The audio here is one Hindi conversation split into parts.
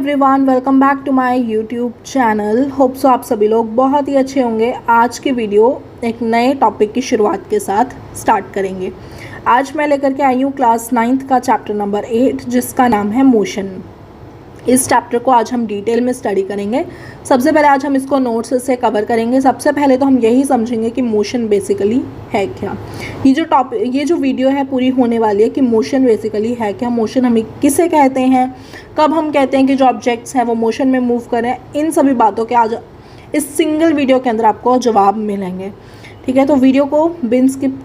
Everyone, welcome back to my YouTube channel. Hope so आप सभी लोग बहुत ही अच्छे होंगे। आज की वीडियो एक नए टॉपिक की शुरुआत के साथ स्टार्ट करेंगे। आज मैं लेकर के आई हूँ क्लास 9th का चैप्टर नंबर 8 जिसका नाम है मोशन। इस चैप्टर को आज हम डिटेल में स्टडी करेंगे। सबसे पहले आज हम इसको नोट्स से कवर करेंगे। सबसे पहले तो हम यही समझेंगे कि मोशन बेसिकली है क्या। ये जो वीडियो है पूरी होने वाली है कि मोशन बेसिकली है क्या, मोशन हमें किसे कहते हैं, कब हम कहते हैं कि जो ऑब्जेक्ट्स हैं वो मोशन में मूव करें। इन सभी बातों के आज इस सिंगल वीडियो के अंदर आपको जवाब मिलेंगे। ठीक है, तो वीडियो को बिन स्किप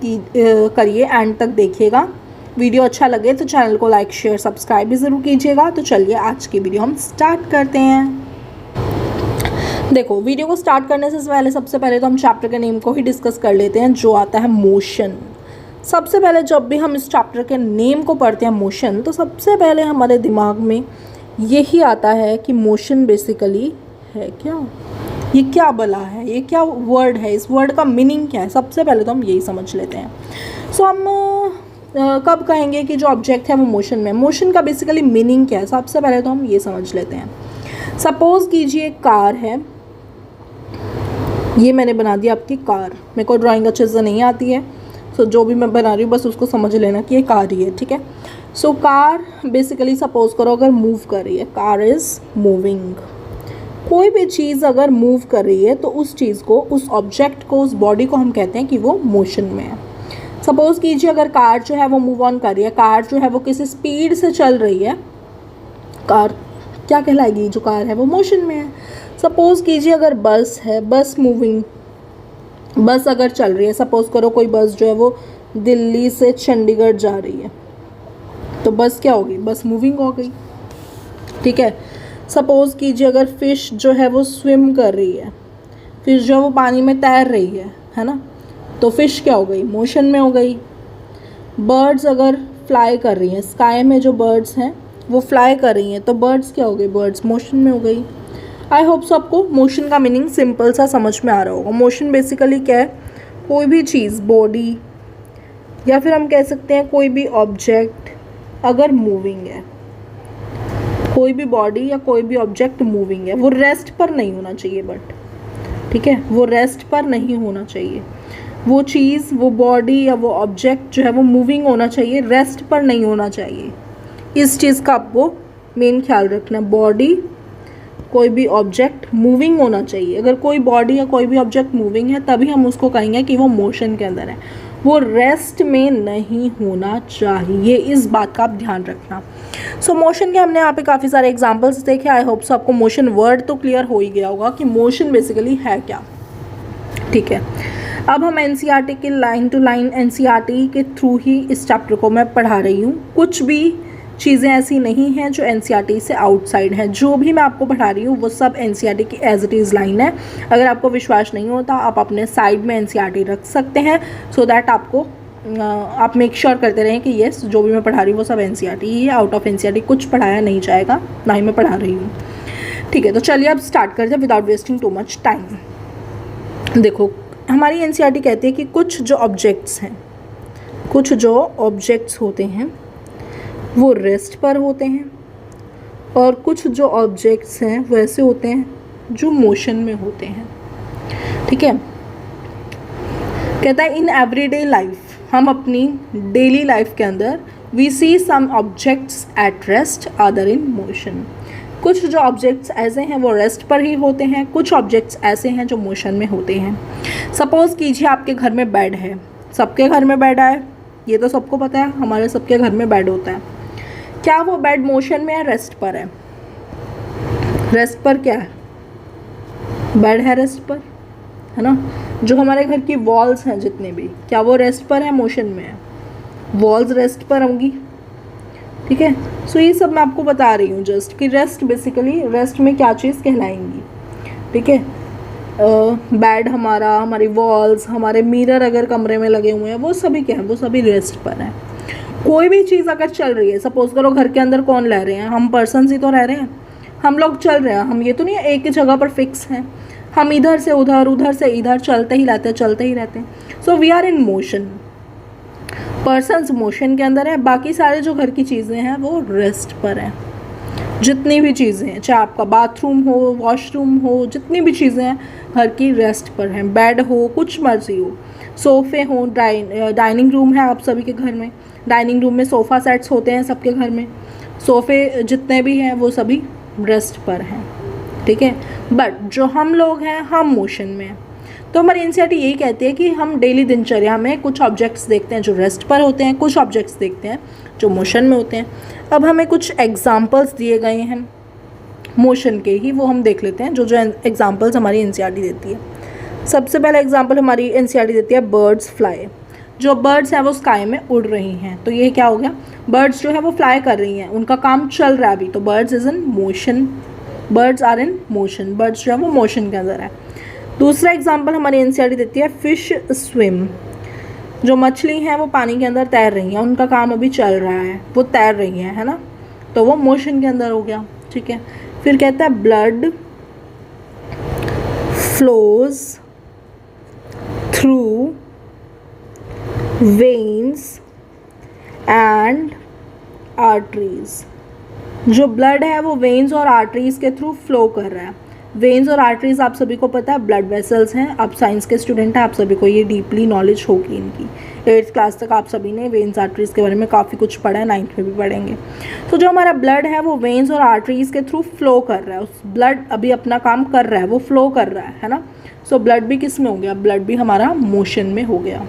करिए, एंड तक देखिएगा। वीडियो अच्छा लगे तो चैनल को लाइक शेयर सब्सक्राइब भी ज़रूर कीजिएगा। तो चलिए आज की वीडियो हम स्टार्ट करते हैं। देखो, वीडियो को स्टार्ट करने से पहले सबसे पहले तो हम चैप्टर के नेम को ही डिस्कस कर लेते हैं, जो आता है मोशन। सबसे पहले जब भी हम इस चैप्टर के नेम को पढ़ते हैं मोशन, तो सबसे पहले हमारे दिमाग में यही आता है कि मोशन बेसिकली है क्या, ये क्या भला है, ये क्या वर्ड है, इस वर्ड का मीनिंग क्या है। सबसे पहले तो हम यही समझ लेते हैं। सो हम कब कहेंगे कि जो ऑब्जेक्ट है वो मोशन में, मोशन का बेसिकली मीनिंग क्या है, सबसे पहले तो हम ये समझ लेते हैं। सपोज कीजिए कार है, ये मैंने बना दी आपकी कार। मेरे को ड्राइंग अच्छे से नहीं आती है, सो जो भी मैं बना रही हूँ बस उसको समझ लेना कि ये कार ही है। ठीक है, सो कार बेसिकली सपोज करो अगर मूव कर रही है, कार इज़ मूविंग। कोई भी चीज़ अगर मूव कर रही है तो उस चीज़ को, उस ऑब्जेक्ट को, उस बॉडी को हम कहते हैं कि वो मोशन में है। सपोज़ कीजिए अगर कार जो है वो मूव ऑन कर रही है, कार जो है वो किसी स्पीड से चल रही है, कार क्या कहलाएगी, जो कार है वो मोशन में है। सपोज़ कीजिए अगर बस है, बस मूविंग, बस अगर चल रही है, सपोज़ करो कोई बस जो है वो दिल्ली से चंडीगढ़ जा रही है, तो बस क्या होगी, बस मूविंग हो गई। ठीक है, सपोज़ कीजिए अगर फ़िश जो है वो स्विम कर रही है, फ़िश जो है वो पानी में तैर रही है ना, तो फ़िश क्या हो गई, मोशन में हो गई। बर्ड्स अगर फ्लाई कर रही हैं, स्काई में जो बर्ड्स हैं वो फ्लाई कर रही हैं, तो बर्ड्स क्या हो गई, बर्ड्स मोशन में हो गई। आई होप सो आपको मोशन का मीनिंग सिंपल सा समझ में आ रहा होगा। मोशन बेसिकली क्या है, कोई भी चीज़, बॉडी या फिर हम कह सकते हैं कोई भी ऑब्जेक्ट अगर मूविंग है, कोई भी बॉडी या कोई भी ऑब्जेक्ट मूविंग है, वो रेस्ट पर नहीं होना चाहिए, बट ठीक है, वो रेस्ट पर नहीं होना चाहिए। वो चीज़, वो बॉडी या वो ऑब्जेक्ट जो है वो मूविंग होना चाहिए, रेस्ट पर नहीं होना चाहिए। इस चीज़ का आपको मेन ख्याल रखना। बॉडी, कोई भी ऑब्जेक्ट मूविंग होना चाहिए। अगर कोई बॉडी या कोई भी ऑब्जेक्ट मूविंग है तभी हम उसको कहेंगे कि वो मोशन के अंदर है, वो रेस्ट में नहीं होना चाहिए। इस बात का आप ध्यान रखना। सो मोशन के हमने यहाँ पे काफ़ी सारे एग्जाम्पल्स देखे। आई होप सो आपको मोशन वर्ड तो क्लियर हो ही गया होगा कि मोशन बेसिकली है क्या। ठीक है, अब हम एनसीईआरटी के लाइन टू लाइन एनसीईआरटी के थ्रू ही इस चैप्टर को मैं पढ़ा रही हूँ। कुछ भी चीज़ें ऐसी नहीं हैं जो एनसीईआरटी से आउटसाइड है। जो भी मैं आपको पढ़ा रही हूँ वो सब एनसीईआरटी की एज इट इज़ लाइन है। अगर आपको विश्वास नहीं होता आप अपने साइड में एनसीईआरटी रख सकते हैं, सो दैट आपको आप मेक श्योर करते रहें कि येस जो भी मैं पढ़ा रही हूँ वो सब एनसीईआरटी ही है। आउट ऑफ एनसीईआरटी कुछ पढ़ाया नहीं जाएगा, ना ही मैं पढ़ा रही हूँ। ठीक है, तो चलिए अब स्टार्ट करते हैं without wasting too much time. देखो, हमारी एनसीईआरटी कहती है कि कुछ जो ऑब्जेक्ट्स हैं, कुछ जो ऑब्जेक्ट्स होते हैं वो रेस्ट पर होते हैं, और कुछ जो ऑब्जेक्ट्स हैं वैसे होते हैं जो मोशन में होते हैं। ठीक है, कहता है इन एवरीडे लाइफ, हम अपनी डेली लाइफ के अंदर we see some objects at rest other in motion. कुछ जो ऑब्जेक्ट्स ऐसे हैं वो रेस्ट पर ही होते हैं, कुछ ऑब्जेक्ट्स ऐसे हैं जो मोशन में होते हैं। सपोज़ कीजिए आपके घर में बेड है, सबके घर में बेड है, ये तो सबको पता है, हमारे सबके घर में बेड होता है। क्या वो बेड मोशन में है, रेस्ट पर है? रेस्ट पर क्या है, बेड है रेस्ट पर, है ना। जो हमारे घर की वॉल्स हैं जितने भी, क्या वो रेस्ट पर है, मोशन में है? वॉल्स रेस्ट पर होंगी। ठीक है, सो ये सब मैं आपको बता रही हूँ जस्ट कि रेस्ट बेसिकली, रेस्ट में क्या चीज़ कहलाएंगी। ठीक है, बेड हमारा, हमारी वॉल्स, हमारे मिरर अगर कमरे में लगे हुए हैं वो सभी क्या है, वो सभी रेस्ट पर है। कोई भी चीज़ अगर चल रही है, सपोज करो घर के अंदर कौन रह रहे हैं, हम पर्सन ही तो रह रहे हैं, हम लोग चल रहे हैं, हम ये तो नहीं है एक ही जगह पर फिक्स हैं, हम इधर से उधर, उधर से इधर चलते ही रहते हैं, चलते ही रहते हैं। So we are in motion. Persons motion के अंदर है, बाकी सारे जो घर की चीज़ें हैं वो रेस्ट पर हैं। जितनी भी चीज़ें हैं, चाहे आपका बाथरूम हो, वॉशरूम हो, जितनी भी चीज़ें हैं घर की रेस्ट पर हैं। बेड हो, कुछ मर्जी हो, सोफ़े हो, डाइनिंग रूम है आप सभी के घर में, डाइनिंग रूम में सोफ़ा सेट्स होते हैं सबके घर में, सोफ़े जितने भी हैं वो सभी रेस्ट पर हैं, ठीक है। बट जो हम लोग हैं हम मोशन में हैं। तो हमारी एनसीईआरटी यही कहती है कि हम डेली दिनचर्या में कुछ ऑब्जेक्ट्स देखते हैं जो रेस्ट पर होते हैं, कुछ ऑब्जेक्ट्स देखते हैं जो मोशन में होते हैं। अब हमें कुछ एग्जांपल्स दिए गए हैं मोशन के ही, वो हम देख लेते हैं जो जो एग्जांपल्स हमारी एनसीईआरटी देती है। सबसे पहला एग्जांपल हमारी एनसीईआरटी देती है बर्ड्स फ्लाई। जो बर्ड्स हैं वो स्काई में उड़ रही हैं, तो ये क्या हो गया, बर्ड्स जो है वो फ्लाई कर रही हैं, उनका काम चल रहा है अभी, तो birds is in motion, birds are in motion, birds जो है वो मोशन के अंदर है। दूसरा एग्जांपल हमारी एनसीईआरटी देती है फिश स्विम। जो मछली हैं वो पानी के अंदर तैर रही हैं, उनका काम अभी चल रहा है, वो तैर रही हैं, है ना, तो वो मोशन के अंदर हो गया, ठीक है। फिर कहता है blood flows through veins and arteries. जो ब्लड है वो वेन्स और आर्टरीज के थ्रू फ्लो कर रहा है। वेन्स और आर्टरीज आप सभी को पता है ब्लड वेसल्स हैं, आप साइंस के स्टूडेंट हैं, आप सभी को ये डीपली नॉलेज होगी इनकी। 8th क्लास तक आप सभी ने वेन्स आर्टरीज के बारे में काफ़ी कुछ पढ़ा है, 9th में भी पढ़ेंगे। तो जो हमारा ब्लड है वो वेन्स और आर्टरीज के थ्रू फ्लो कर रहा है, उस ब्लड अभी अपना काम कर रहा है, वो फ्लो कर रहा है ना। सो ब्लड भी किस में हो गया, ब्लड भी हमारा मोशन में हो गया।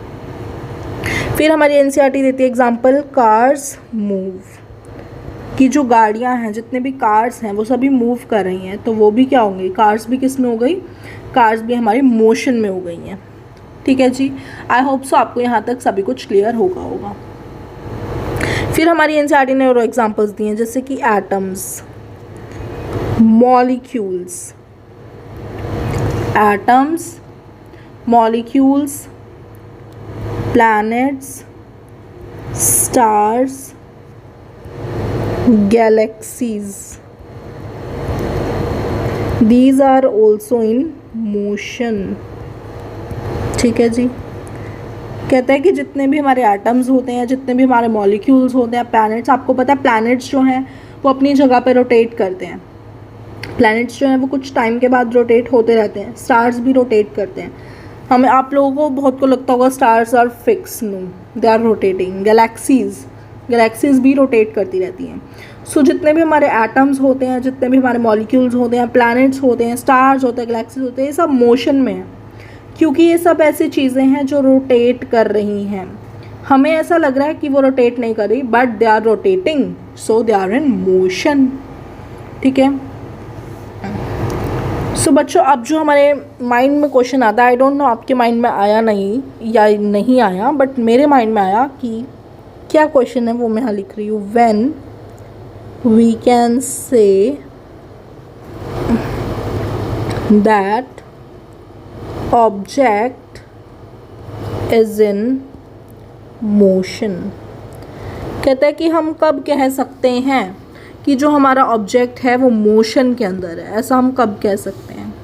फिर हमारी एनसीईआरटी देती है एग्जाम्पल कार्स मूव, कि जो गाड़ियां हैं, जितने भी कार्स हैं वो सभी मूव कर रही हैं, तो वो भी क्या होंगी, कार्स भी किस में हो गई, कार्स भी हमारी मोशन में हो गई हैं, ठीक है जी। आई होप सो आपको यहाँ तक सभी कुछ क्लियर होगा। फिर हमारी एनसीईआरटी ने और एग्जांपल्स दिए हैं, जैसे कि atoms, molecules, atoms, molecules, planets, stars, galaxies, these are also in motion, ठीक है जी। कहता है कि जितने भी हमारे एटम्स होते हैं, जितने भी हमारे मॉलिक्यूल्स होते हैं, प्लैनेट्स, आपको पता है प्लैनेट्स जो हैं वो अपनी जगह पे रोटेट करते हैं, प्लैनेट्स जो हैं वो कुछ टाइम के बाद रोटेट होते रहते हैं, स्टार्स भी रोटेट करते हैं। हमें आप लोगों को बहुत को लगता होगा stars are fix, no, they are rotating. Galaxies भी रोटेट करती रहती हैं। सो जितने भी हमारे एटम्स होते हैं, जितने भी हमारे मॉलिक्यूल्स होते हैं, प्लैनेट्स होते हैं, स्टार्स होते हैं, गैलेक्सीज होते हैं, ये सब मोशन में हैं, क्योंकि ये सब ऐसी चीज़ें हैं जो रोटेट कर रही हैं। हमें ऐसा लग रहा है कि वो रोटेट नहीं कर रही, but they are rotating, so they are in motion, ठीक है। सो बच्चों, अब जो हमारे माइंड में क्वेश्चन आता है, आई डोंट नो आपके माइंड में आया नहीं या नहीं आया, बट मेरे माइंड में आया कि क्या क्वेश्चन है, वो मैं यहाँ लिख रही हूँ। When we can say that object is in motion. कहता है कि हम कब कह सकते हैं कि जो हमारा ऑब्जेक्ट है वो मोशन के अंदर है, ऐसा हम कब कह सकते हैं।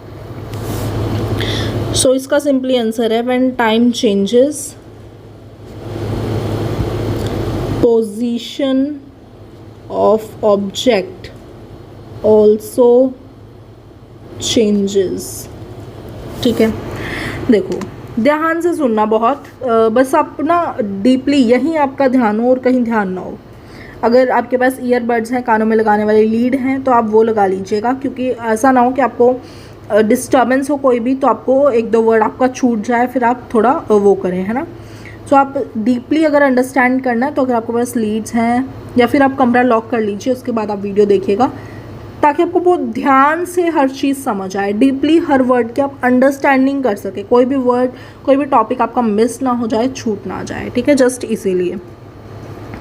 सो इसका सिंपली आंसर है when time changes, position of object also changes, ठीक है। देखो ध्यान से सुनना बहुत, बस आप ना डीपली यहीं आपका ध्यान हो और कहीं ध्यान ना हो। अगर आपके पास ईयरबड्स हैं, कानों में लगाने वाले लीड हैं, तो आप वो लगा लीजिएगा, क्योंकि ऐसा ना हो कि आपको डिस्टर्बेंस हो कोई भी, तो आपको एक दो वर्ड आपका छूट जाए, फिर आप थोड़ा वो करें, है ना। सो आप डीपली अगर अंडरस्टैंड करना है तो अगर आपके पास लीड्स हैं, या फिर आप कमरा लॉक कर लीजिए, उसके बाद आप वीडियो देखिएगा, ताकि आपको बहुत ध्यान से हर चीज़ समझ आए, डीपली हर वर्ड की आप अंडरस्टैंडिंग कर सके, कोई भी वर्ड, कोई भी टॉपिक आपका मिस ना हो जाए, छूट ना जाए, ठीक है। जस्ट इसीलिए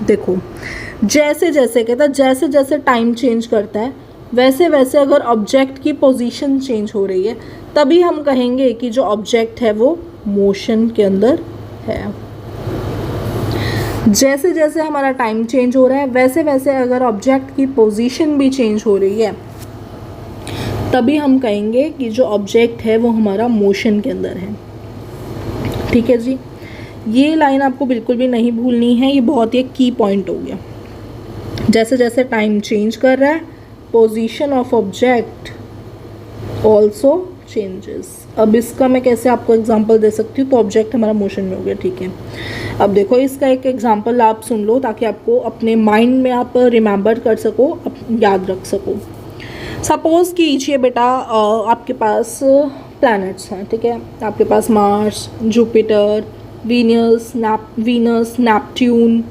देखो, जैसे जैसे कहता है, जैसे जैसे टाइम चेंज करता है, वैसे वैसे अगर ऑब्जेक्ट की पोजीशन चेंज हो रही है, तभी हम कहेंगे कि जो ऑब्जेक्ट है वो मोशन के अंदर है। जैसे जैसे हमारा टाइम चेंज हो रहा है, वैसे वैसे अगर ऑब्जेक्ट की पोजीशन भी चेंज हो रही है, तभी हम कहेंगे कि जो ऑब्जेक्ट है वो हमारा मोशन के अंदर है, ठीक है जी। ये लाइन आपको बिल्कुल भी नहीं भूलनी है, ये बहुत ही की पॉइंट हो गया। जैसे जैसे टाइम चेंज कर रहा है, position of object also changes. अब इसका मैं कैसे आपको एग्जांपल दे सकती हूँ? तो ऑब्जेक्ट हमारा मोशन में हो गया, ठीक है। अब देखो इसका एक एग्जांपल आप सुन लो ताकि आपको अपने माइंड में आप रिमेंबर कर सको, याद रख सको। सपोज़ कीजिए बेटा आपके पास प्लैनेट्स हैं, ठीक है। आपके पास मार्स, जुपिटर, वीनस, नेपट्यून,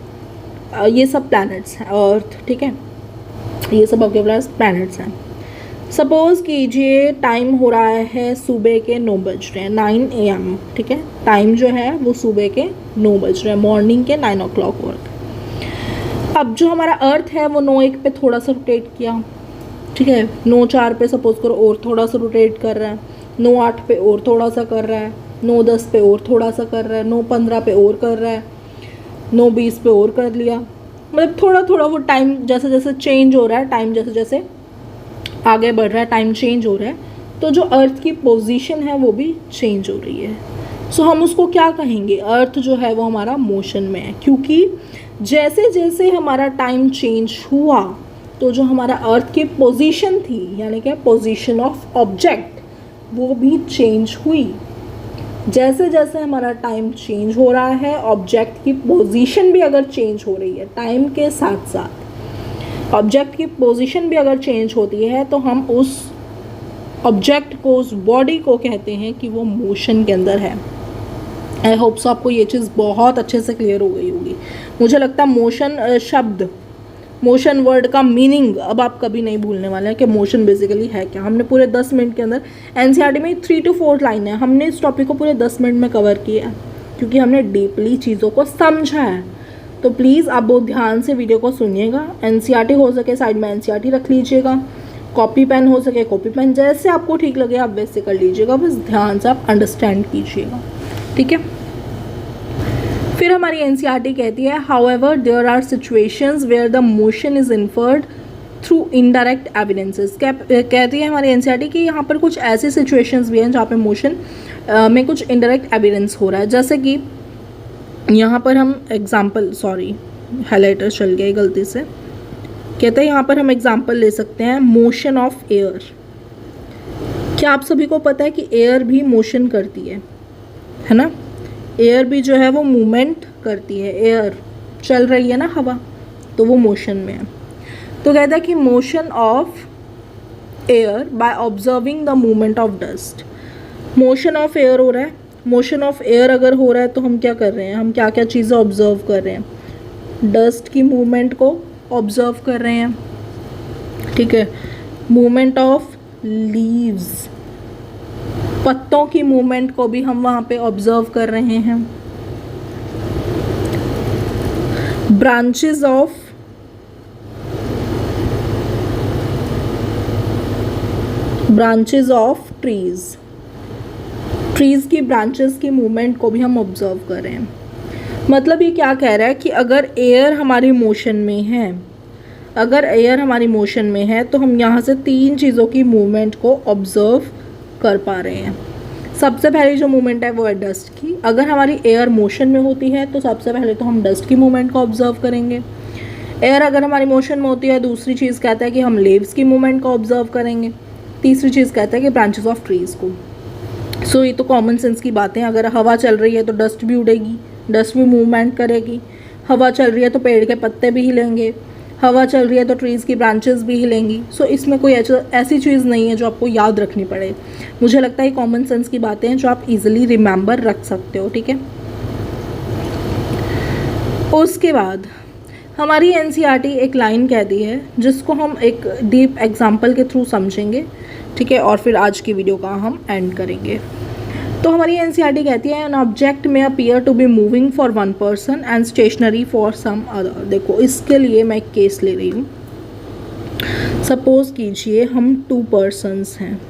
ये सब प्लैनेट्स हैं, अर्थ, ठीक है। ये सब आपके पास प्लैनेट्स हैं। सपोज़ कीजिए टाइम हो रहा है सुबह के 9 बज रहे हैं, 9 AM, ठीक है। टाइम जो है वो सुबह के 9 बज रहे हैं, मॉर्निंग के 9 o'clock वर्क। अब जो हमारा अर्थ है वो 9:01 पे थोड़ा सा रोटेट किया, ठीक है। 9:04 पे सपोज करो और थोड़ा सा रोटेट कर रहा है, 9:08 पे और थोड़ा सा कर रहा है, 9:10 पे और थोड़ा सा कर रहा है, 9:15 पे और कर रहा है, 9:20 पे और कर लिया। मतलब थोड़ा थोड़ा वो टाइम जैसे जैसे चेंज हो रहा है, टाइम जैसे जैसे आगे बढ़ रहा है, टाइम चेंज हो रहा है, तो जो अर्थ की पोजीशन है वो भी चेंज हो रही है। सो हम उसको क्या कहेंगे? अर्थ जो है वो हमारा मोशन में है, क्योंकि जैसे जैसे हमारा टाइम चेंज हुआ तो जो हमारा अर्थ की पोजीशन थी, यानी कि पोजीशन ऑफ ऑब्जेक्ट, वो भी चेंज हुई। जैसे जैसे हमारा टाइम चेंज हो रहा है, ऑब्जेक्ट की पोजीशन भी अगर चेंज हो रही है टाइम के साथ साथ, ऑब्जेक्ट की पोजीशन भी अगर चेंज होती है, तो हम उस ऑब्जेक्ट को, उस बॉडी को कहते हैं कि वो मोशन के अंदर है। आई होप सो आपको ये चीज़ बहुत अच्छे से क्लियर हो गई होगी। मुझे लगता है मोशन शब्द, मोशन वर्ड का मीनिंग अब आप कभी नहीं भूलने वाले हैं कि मोशन बेसिकली है क्या। हमने पूरे 10 मिनट के अंदर, एनसीईआरटी में 3 to 4 लाइन है, हमने इस टॉपिक को पूरे 10 मिनट में कवर किया है, क्योंकि हमने डीपली चीज़ों को समझा है। तो प्लीज़ आप बहुत ध्यान से वीडियो को सुनिएगा। एनसीईआरटी हो सके साइड में एनसीईआरटी रख लीजिएगा, कॉपी पेन हो सके कॉपी पेन, जैसे आपको ठीक लगे आप वैसे कर लीजिएगा, बस ध्यान से आप अंडरस्टैंड कीजिएगा, ठीक है। फिर हमारी एनसीईआरटी कहती है, however there are situations where the motion is inferred through indirect evidences. कहती है हमारी एनसीईआरटी कि यहाँ पर कुछ ऐसी सिचुएशंस भी हैं जहाँ पे मोशन में कुछ इनडायरेक्ट एविडेंस हो रहा है। जैसे कि यहाँ पर हम एग्जाम्पल, सॉरी हाईलाइटर चल गया गलती से, कहते हैं यहाँ पर हम एग्जाम्पल ले सकते हैं मोशन ऑफ एयर। क्या आप सभी को पता है कि एयर भी मोशन करती है ना? एयर भी जो है वो मूवमेंट करती है, एयर चल रही है ना, हवा, तो वो मोशन में है। तो कहता है कि motion of air by observing the movement of dust. Motion of air हो रहा है, मोशन ऑफ एयर अगर हो रहा है तो हम क्या कर रहे हैं, हम क्या क्या चीज़ें ऑब्जर्व कर रहे हैं? डस्ट की मूवमेंट को ऑब्जर्व कर रहे हैं, ठीक है। मूवमेंट ऑफ लीव्स, पत्तों की मूवमेंट को भी हम वहाँ पे ऑब्जर्व कर रहे हैं। ब्रांचेस ऑफ ट्रीज, ट्रीज़ की ब्रांचेस की मूवमेंट को भी हम ऑब्जर्व कर रहे हैं। मतलब ये क्या कह रहा है कि अगर एयर हमारी मोशन में है, अगर एयर हमारी मोशन में है तो हम यहाँ से 3 चीज़ों की मूवमेंट को ऑब्जर्व कर पा रहे हैं। सबसे पहली जो मूवमेंट है वो है डस्ट की। अगर हमारी एयर मोशन में होती है तो सबसे पहले तो हम डस्ट की मूवमेंट को ऑब्जर्व करेंगे। एयर अगर हमारी मोशन में होती है, दूसरी चीज़ कहता है कि हम लीव्स की मूवमेंट को ऑब्जर्व करेंगे, तीसरी चीज़ कहता है कि ब्रांचेस ऑफ ट्रीज़ को। सो ये तो कॉमन सेंस की बातें हैं। अगर हवा चल रही है तो डस्ट भी उड़ेगी, डस्ट भी मूवमेंट करेगी। हवा चल रही है तो पेड़ के पत्ते भी हिलेंगे, हवा चल रही है तो ट्रीज़ की ब्रांचेस भी हिलेंगी। सो इसमें कोई ऐसी चीज़ नहीं है जो आपको याद रखनी पड़े। मुझे लगता है ये कॉमन सेंस की बातें हैं जो आप इजीली रिमेंबर रख सकते हो, ठीक है। उसके बाद हमारी एनसीईआरटी एक लाइन कहती है जिसको हम एक डीप एग्जाम्पल के थ्रू समझेंगे, ठीक है, और फिर आज की वीडियो का हम एंड करेंगे। तो हमारी एनसीईआरटी कहती है an object may appear to be moving for one person and stationary for some other. देखो इसके लिए मैं एक केस ले रही हूँ। सपोज कीजिए हम 2 पर्सन्स हैं,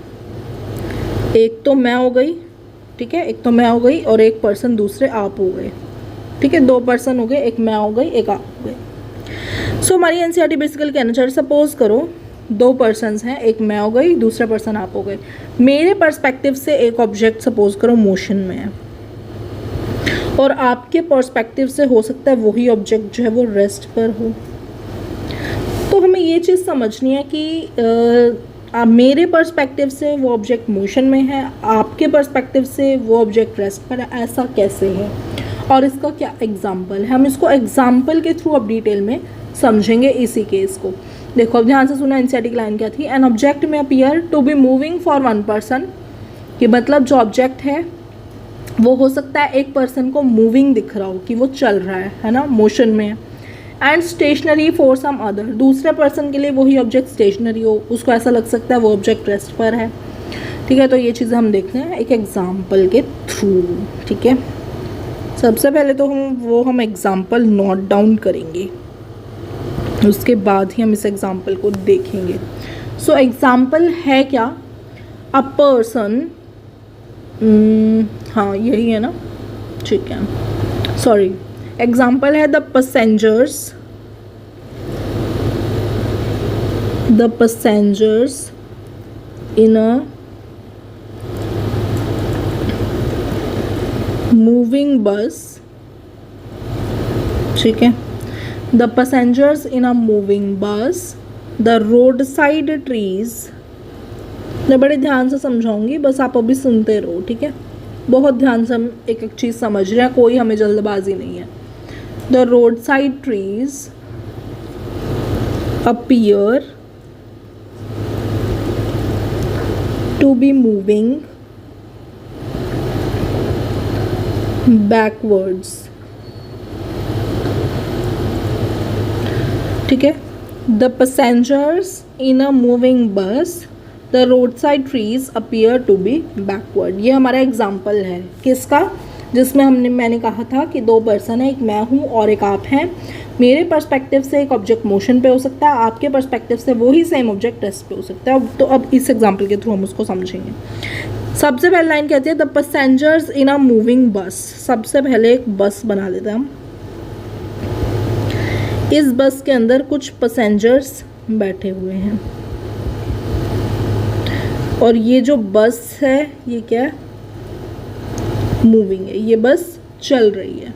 एक तो मैं हो गई, ठीक है, एक तो मैं हो गई और एक पर्सन दूसरे आप हो गए, ठीक है। 2 पर्सन हो गए, एक मैं हो गई एक आप हो गए। सो हमारी एनसीईआरटी बेसिकली कहना चाहिए, सपोज करो 2 पर्सन्स हैं, एक मैं हो गई दूसरा पर्सन आप हो गए। मेरे पर्सपेक्टिव से एक ऑब्जेक्ट सपोज करो मोशन में है और आपके पर्सपेक्टिव से हो सकता है वही ऑब्जेक्ट जो है वो रेस्ट पर हो। तो हमें हमें ये चीज़ समझनी है कि मेरे पर्सपेक्टिव से वो ऑब्जेक्ट मोशन में है, आपके पर्सपेक्टिव से वो ऑब्जेक्ट रेस्ट पर है, ऐसा कैसे है और इसका क्या एग्जाम्पल है। हम इसको एग्जाम्पल के थ्रू अब डिटेल में समझेंगे इसी केस को। देखो अब ध्यान से सुना, एनसीईआरटी की लाइन क्या थी, an object may appear to be moving for one person, कि मतलब जो ऑब्जेक्ट है वो हो सकता है एक पर्सन को मूविंग दिख रहा हो कि वो चल रहा है ना, मोशन में है, and stationary for some other, दूसरे पर्सन के लिए वही ऑब्जेक्ट स्टेशनरी हो, उसको ऐसा लग सकता है वो ऑब्जेक्ट रेस्ट पर है। ठीक है, तो ये चीज़ें हम देखते हैं एक एग्जाम्पल के थ्रू। ठीक है, सबसे पहले तो हम एग्जाम्पल नोट डाउन करेंगे, उसके बाद ही हम इस एग्जाम्पल को देखेंगे। सो एग्जाम्पल है क्या, अ पर्सन, हाँ यही है ना, ठीक है, सॉरी, एग्जाम्पल है the passengers in a moving बस। ठीक है, the passengers in a moving bus, the road side trees. मैं बड़े ध्यान से समझाऊंगी, बस आप अभी सुनते रहो। ठीक है, बहुत ध्यान से हम एक एक चीज़ समझ रहे हैं, कोई हमें जल्दबाजी नहीं है। The road side trees appear to be moving backwards. ठीक है, the passengers in a moving bus, the road side trees appear to be backward. ये हमारा एग्जाम्पल है किसका, जिसमें मैंने कहा था कि दो पर्सन है, एक मैं हूँ और एक आप हैं। मेरे पर्सपेक्टिव से एक ऑब्जेक्ट मोशन पे हो सकता है, आपके पर्सपेक्टिव से वही सेम ऑब्जेक्ट रेस्ट पे हो सकता है। तो अब इस एग्जाम्पल के थ्रू हम उसको समझेंगे। सबसे पहले लाइन कहती है the passengers in a moving बस। सबसे पहले एक बस बना लेते हैं हम। इस बस के अंदर कुछ पैसेंजर्स बैठे हुए हैं और ये जो बस है ये क्या है, मूविंग है, ये बस चल रही है।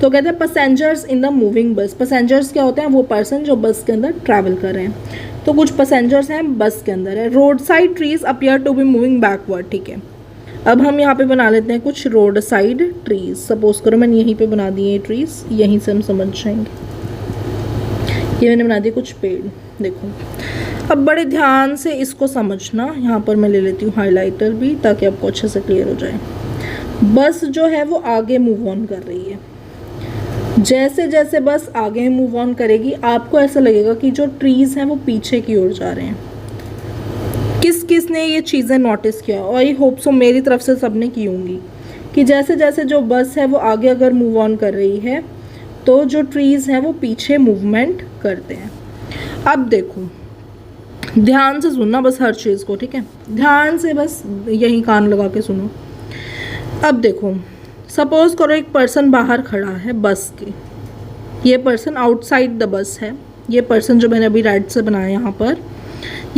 तो कहते हैं पैसेंजर्स इन द मूविंग बस। पैसेंजर्स क्या होते हैं, वो पर्सन जो बस के अंदर ट्रैवल कर रहे हैं। तो कुछ पैसेंजर्स हैं बस के अंदर है। Road side trees appear to be moving backward. ठीक है, अब हम यहाँ पे बना लेते हैं कुछ रोड साइड ट्रीज। सपोज करो मैंने यहीं पे बना दिए ट्रीज, यहीं से हम समझ जाएंगे। ये मैंने बना दिए कुछ पेड़। देखो अब बड़े ध्यान से इसको समझना। यहाँ पर मैं ले लेती हूँ हाइलाइटर भी, ताकि आपको अच्छे से क्लियर हो जाए। बस जो है वो आगे मूव ऑन कर रही है। जैसे जैसे बस आगे मूव ऑन करेगी, आपको ऐसा लगेगा कि जो ट्रीज हैं वो पीछे की ओर जा रहे हैं। किस किस ने ये चीज़ें नोटिस किया, और आई होप सो मेरी तरफ से सबने की होंगी, कि जैसे जैसे जो बस है वो आगे अगर मूव ऑन कर रही है तो जो ट्रीज हैं वो पीछे मूवमेंट करते हैं। अब देखो ध्यान से सुनना बस हर चीज़ को, ठीक है, ध्यान से बस यही कान लगा के सुनो। अब देखो सपोज करो एक पर्सन बाहर खड़ा है बस के, ये पर्सन आउटसाइड द बस है। ये पर्सन जो मैंने अभी राइट से बनाया यहाँ पर,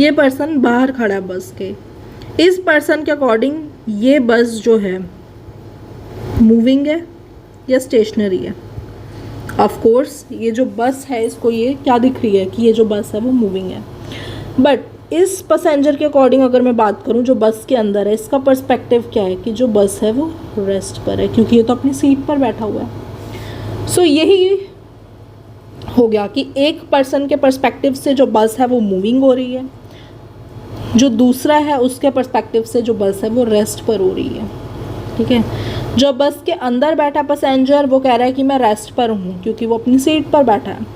ये पर्सन बाहर खड़ा है बस के। इस पर्सन के अकॉर्डिंग ये बस जो है मूविंग है या स्टेशनरी है। ऑफ कोर्स ये जो बस है इसको ये क्या दिख रही है कि ये जो बस है वो मूविंग है। बट इस पैसेंजर के अकॉर्डिंग अगर मैं बात करूं जो बस के अंदर है, इसका पर्सपेक्टिव क्या है कि जो बस है वो रेस्ट पर है, क्योंकि ये तो अपनी सीट पर बैठा हुआ है। सो यही हो गया कि एक पर्सन के पर्सपेक्टिव से जो बस है वो मूविंग हो रही है, जो दूसरा है उसके पर्सपेक्टिव से जो बस है वो रेस्ट पर हो रही है। ठीक है, जो बस के अंदर बैठा पैसेंजर वो कह रहा है कि मैं रेस्ट पर हूँ क्योंकि वो अपनी सीट पर बैठा है।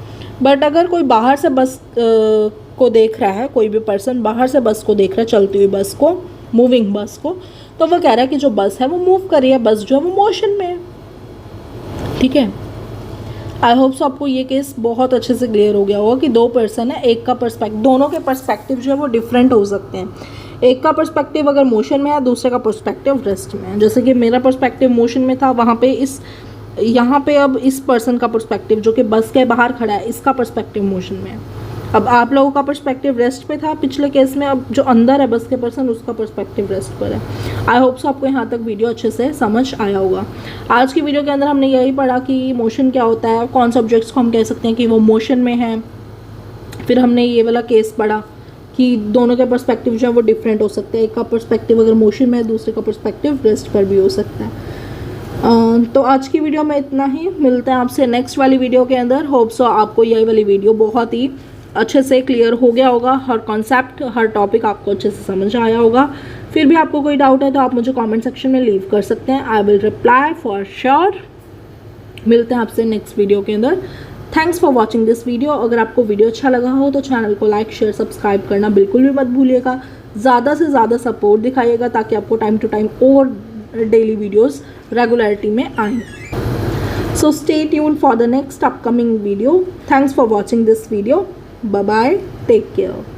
बट अगर कोई बाहर से बस को देख रहा है, कोई भी पर्सन बाहर से बस को देख रहा है, चलती हुई बस को, मूविंग बस को, तो वो कह रहा है कि जो बस है वो मूव कर रही है, बस जो है वो मोशन में है। ठीक है, आई होप सो आपको ये केस बहुत अच्छे से क्लियर हो गया होगा कि दो पर्सन है, एक का पर्सपेक्टिव, दोनों के पर्सपेक्टिव जो है वो डिफरेंट हो सकते हैं। एक का पर्सपेक्टिव अगर मोशन में है, दूसरे का पर्सपेक्टिव रेस्ट में है। जैसे कि मेरा पर्सपेक्टिव मोशन में था, वहाँ पे यहाँ पे अब इस पर्सन का पर्सपेक्टिव जो कि बस के बाहर खड़ा है, इसका पर्सपेक्टिव मोशन में है। अब आप लोगों का पर्सपेक्टिव रेस्ट पे था पिछले केस में, अब जो अंदर है बस के पर्सन उसका पर्सपेक्टिव रेस्ट पर है। आई होप सो आपको यहाँ तक वीडियो अच्छे से समझ आया होगा। आज की वीडियो के अंदर हमने यही पढ़ा कि मोशन क्या होता है, कौन से ऑब्जेक्ट्स को हम कह सकते हैं कि वो मोशन में है, फिर हमने ये वाला केस पढ़ा कि दोनों के पर्सपेक्टिव जो है वो डिफरेंट हो सकते हैं। एक का पर्सपेक्टिव अगर मोशन में है, दूसरे का पर्सपेक्टिव रेस्ट पर भी हो सकता है। तो आज की वीडियो में इतना ही, मिलते हैं आपसे नेक्स्ट वाली वीडियो के अंदर। होप सो आपको यही वाली वीडियो बहुत ही अच्छे से क्लियर हो गया होगा, हर कॉन्सेप्ट हर टॉपिक आपको अच्छे से समझ आया होगा। फिर भी आपको कोई डाउट है तो आप मुझे कमेंट सेक्शन में लीव कर सकते हैं, I will reply for sure. मिलते हैं आपसे नेक्स्ट वीडियो के अंदर। Thanks for watching this video. अगर आपको वीडियो अच्छा लगा हो तो चैनल को लाइक शेयर सब्सक्राइब करना बिल्कुल भी मत भूलिएगा। ज़्यादा से ज़्यादा सपोर्ट दिखाइएगा ताकि आपको टाइम टू टाइम और डेली वीडियोस रेगुलरिटी में आएँ। So stay tuned for the next upcoming video. Thanks for watching this video. Bye bye. Take care.